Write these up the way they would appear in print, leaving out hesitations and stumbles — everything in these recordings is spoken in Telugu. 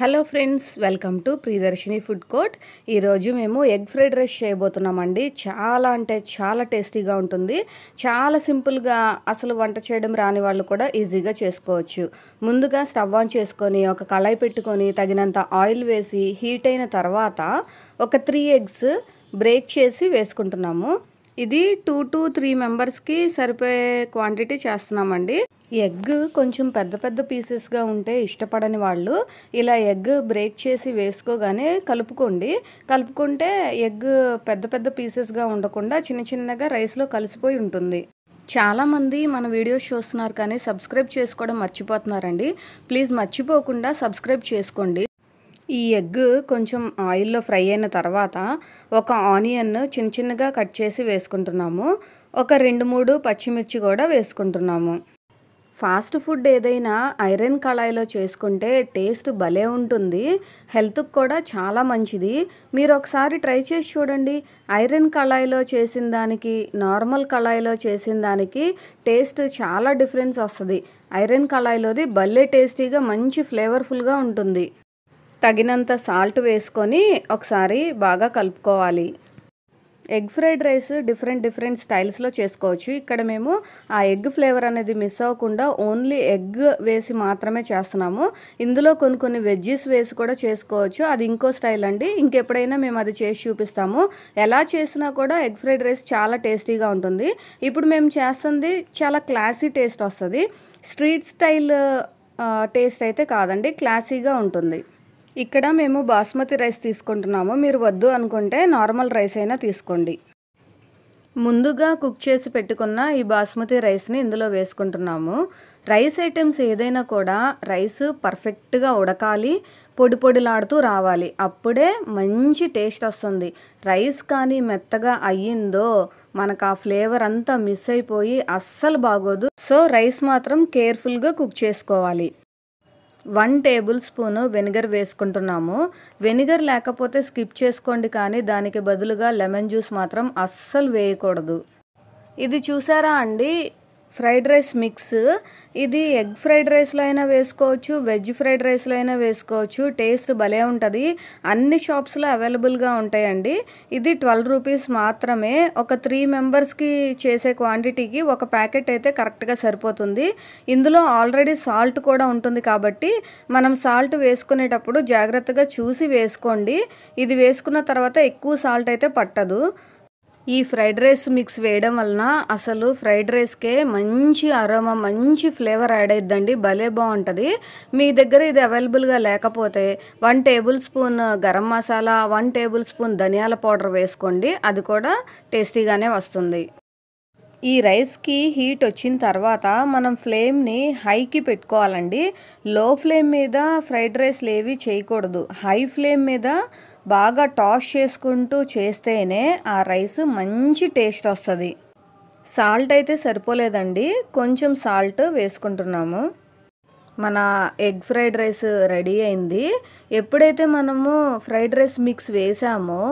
Hello friends, welcome to Priyadarshini food court. ఈరోజు మేము ఎగ్ ఫ్రైడ్ రైస్ చేయబోతున్నామండి. చాలా అంటే చాలా టేస్టీగా ఉంటుంది. చాలా సింపుల్గా, అసలు వంట చేయడం రాని వాళ్ళు కూడా ఈజీగా చేసుకోవచ్చు. ముందుగా స్టవ్ ఆన్ చేసుకొని ఒక కళాయి పెట్టుకొని తగినంత ఆయిల్ వేసి హీట్ అయిన తర్వాత ఒక 3 ఎగ్స్ బ్రేక్ చేసి వేసుకుంటున్నాము. ఇది 2 to 3 మెంబర్స్కి సరిపోయే క్వాంటిటీ చేస్తున్నామండి. ఎగ్ కొంచెం పెద్ద పెద్ద పీసెస్గా ఉంటే ఇష్టపడని వాళ్ళు ఇలా ఎగ్ బ్రేక్ చేసి వేసుకోగానే కలుపుకుంటే ఎగ్ పెద్ద పెద్ద పీసెస్గా ఉండకుండా చిన్న చిన్నగా రైస్లో కలిసిపోయి ఉంటుంది. చాలామంది మన వీడియోస్ చూస్తున్నారు కానీ సబ్స్క్రైబ్ చేసుకోవడం మర్చిపోతున్నారండి. ప్లీజ్ మర్చిపోకుండా సబ్స్క్రైబ్ చేసుకోండి. ఈ ఎగ్ కొంచెం ఆయిల్లో ఫ్రై అయిన తర్వాత ఒక ఆనియన్ చిన్న చిన్నగా కట్ చేసి వేసుకుంటున్నాము. ఒక 2-3 పచ్చిమిర్చి కూడా వేసుకుంటున్నాము. ఫాస్ట్ ఫుడ్ ఏదైనా ఐరన్ కళాయిలో చేసుకుంటే టేస్ట్ భలే ఉంటుంది. హెల్త్కి కూడా చాలా మంచిది. మీరు ఒకసారి ట్రై చేసి చూడండి. ఐరన్ కళాయిలో చేసిన దానికి నార్మల్ కళాయిలో చేసిన దానికి టేస్ట్ చాలా డిఫరెన్స్ వస్తుంది. ఐరన్ కళాయిలోది భలే టేస్టీగా మంచి ఫ్లేవర్ఫుల్గా ఉంటుంది. తగినంత సాల్ట్ వేసుకొని ఒకసారి బాగా కలుపుకోవాలి. ఎగ్ ఫ్రైడ్ రైస్ డిఫరెంట్ స్టైల్స్లో చేసుకోవచ్చు. ఇక్కడ మేము ఆ ఎగ్ ఫ్లేవర్ అనేది మిస్ అవ్వకుండా ఓన్లీ ఎగ్ వేసి మాత్రమే చేస్తున్నాము. ఇందులో కొన్ని వెజ్జెస్ వేసి కూడా చేసుకోవచ్చు. అది ఇంకో స్టైల్ అండి. ఇంకెప్పుడైనా మేము అది చేసి చూపిస్తాము. ఎలా చేసినా కూడా ఎగ్ ఫ్రైడ్ రైస్ చాలా టేస్టీగా ఉంటుంది. ఇప్పుడు మేము చేస్తుంది చాలా క్లాసీ టేస్ట్ వస్తుంది. స్ట్రీట్ స్టైల్ టేస్ట్ అయితే కాదండి, క్లాసీగా ఉంటుంది. ఇక్కడ మేము బాస్మతి రైస్ తీసుకుంటున్నాము. మీరు వద్దు అనుకుంటే నార్మల్ రైస్ అయినా తీసుకోండి. ముందుగా కుక్ చేసి పెట్టుకున్న ఈ బాస్మతి రైస్ని ఇందులో వేసుకుంటున్నాము. రైస్ ఐటమ్స్ ఏదైనా కూడా రైస్ పర్ఫెక్ట్గా ఉడకాలి, పొడిలాడుతూ రావాలి. అప్పుడే మంచి టేస్ట్ వస్తుంది. రైస్ కానీ మెత్తగా అయ్యిందో మనకు ఆ ఫ్లేవర్ అంతా మిస్ అయిపోయి అస్సలు బాగోదు. సో రైస్ మాత్రం కేర్ఫుల్గా కుక్ చేసుకోవాలి. 1 టేబుల్ స్పూన్ వెనిగర్ వేసుకుంటున్నాము. వెనిగర్ లేకపోతే స్కిప్ చేసుకోండి, కానీ దానికి బదులుగా లెమన్ జ్యూస్ మాత్రం అస్సలు వేయకూడదు. ఇది చూసారా అండి, ఫ్రైడ్ రైస్ మిక్స్. ఇది ఎగ్ ఫ్రైడ్ రైస్లో అయినా వేసుకోవచ్చు, వెజ్ ఫ్రైడ్ రైస్లో అయినా వేసుకోవచ్చు. టేస్ట్ భలే ఉంటుంది. అన్ని షాప్స్లో అవైలబుల్గా ఉంటాయండి. ఇది 12 రూపీస్ మాత్రమే. ఒక 3 మెంబర్స్కి చేసే క్వాంటిటీకి ఒక ప్యాకెట్ అయితే కరెక్ట్గా సరిపోతుంది. ఇందులో ఆల్రెడీ సాల్ట్ కూడా ఉంటుంది కాబట్టి మనం సాల్ట్ వేసుకునేటప్పుడు జాగ్రత్తగా చూసి వేసుకోండి. ఇది వేసుకున్న తర్వాత ఎక్కువ సాల్ట్ అయితే పట్టదు. ఈ ఫ్రైడ్ రైస్ మిక్స్ వేయడం వలన అసలు ఫ్రైడ్ రైస్కే మంచి అరోమా, మంచి ఫ్లేవర్ యాడ్ అయిద్దండి. భలే బాగుంటుంది. మీ దగ్గర ఇది అవైలబుల్గా లేకపోతే 1 table spoon garam masala, 1 table spoon ధనియాల పౌడర్ వేసుకోండి. అది కూడా టేస్టీగానే వస్తుంది. ఈ రైస్కి హీట్ వచ్చిన తర్వాత మనం ఫ్లేమ్ని హైకి పెట్టుకోవాలండి. లో ఫ్లేమ్ మీద ఫ్రైడ్ రైస్లు ఏవి చేయకూడదు. హై ఫ్లేమ్ మీద బాగా టాస్ చేసుకుంటూ చేస్తేనే ఆ రైస్ మంచి టేస్ట్ వస్తుంది. సాల్ట్ అయితే సరిపోలేదండి, కొంచెం సాల్ట్ వేసుకుంటున్నాము. మన ఎగ్ ఫ్రైడ్ రైస్ రెడీ అయింది. ఎప్పుడైతే మనము ఫ్రైడ్ రైస్ మిక్స్ వేసామో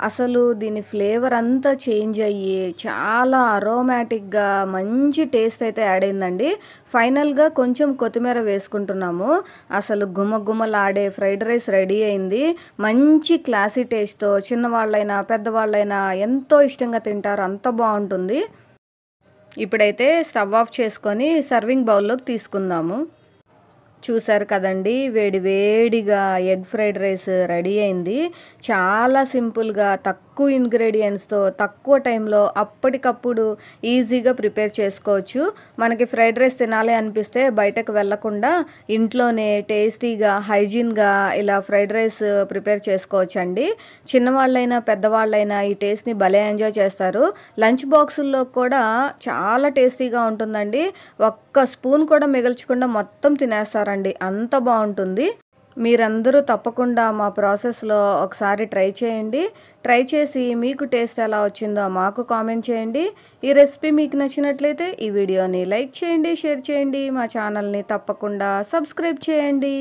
అసలు దీని ఫ్లేవర్ అంతా చేంజ్ అయ్యి చాలా అరోమాటిక్గా మంచి టేస్ట్ అయితే యాడ్ అయిందండి. ఫైనల్గా కొంచెం కొత్తిమీర వేసుకుంటున్నాము. అసలు గుమగుమలాడే ఫ్రైడ్ రైస్ రెడీ అయింది. మంచి క్లాసీ టేస్ట్తో చిన్నవాళ్ళైనా పెద్దవాళ్ళైనా ఎంతో ఇష్టంగా తింటారు. అంత బాగుంటుంది. ఇప్పుడైతే స్టవ్ ఆఫ్ చేసుకొని సర్వింగ్ బౌల్లోకి తీసుకుందాము. చూసారు కదండి, వేడిగా ఎగ్ ఫ్రైడ్ రైస్ రెడీ అయింది. చాలా సింపుల్గా తక్కువ ఇంగ్రీడియంట్స్తో తక్కువ టైంలో అప్పటికప్పుడు ఈజీగా ప్రిపేర్ చేసుకోవచ్చు. మనకి ఫ్రైడ్ రైస్ తినాలి అనిపిస్తే బయటకు వెళ్లకుండా ఇంట్లోనే టేస్టీగా హైజీన్గా ఇలా ఫ్రైడ్ రైస్ ప్రిపేర్ చేసుకోవచ్చు అండి. చిన్నవాళ్ళైనా పెద్దవాళ్ళైనా ఈ టేస్ట్ని భలే ఎంజాయ్ చేస్తారు. లంచ్ బాక్సుల్లో కూడా చాలా టేస్టీగా ఉంటుందండి. ఒక్క స్పూన్ కూడా మిగల్చకుండా మొత్తం తినేస్తారండి. అంత బాగుంటుంది. మీరందరూ తప్పకుండా మా ప్రాసెస్లో ఒకసారి ట్రై చేయండి. ట్రై చేసి మీకు టేస్ట్ ఎలా వచ్చిందో మాకు కామెంట్ చేయండి. ఈ రెసిపీ మీకు నచ్చినట్లయితే ఈ వీడియోని లైక్ చేయండి, షేర్ చేయండి. మా ఛానల్ని తప్పకుండా సబ్స్క్రైబ్ చేయండి.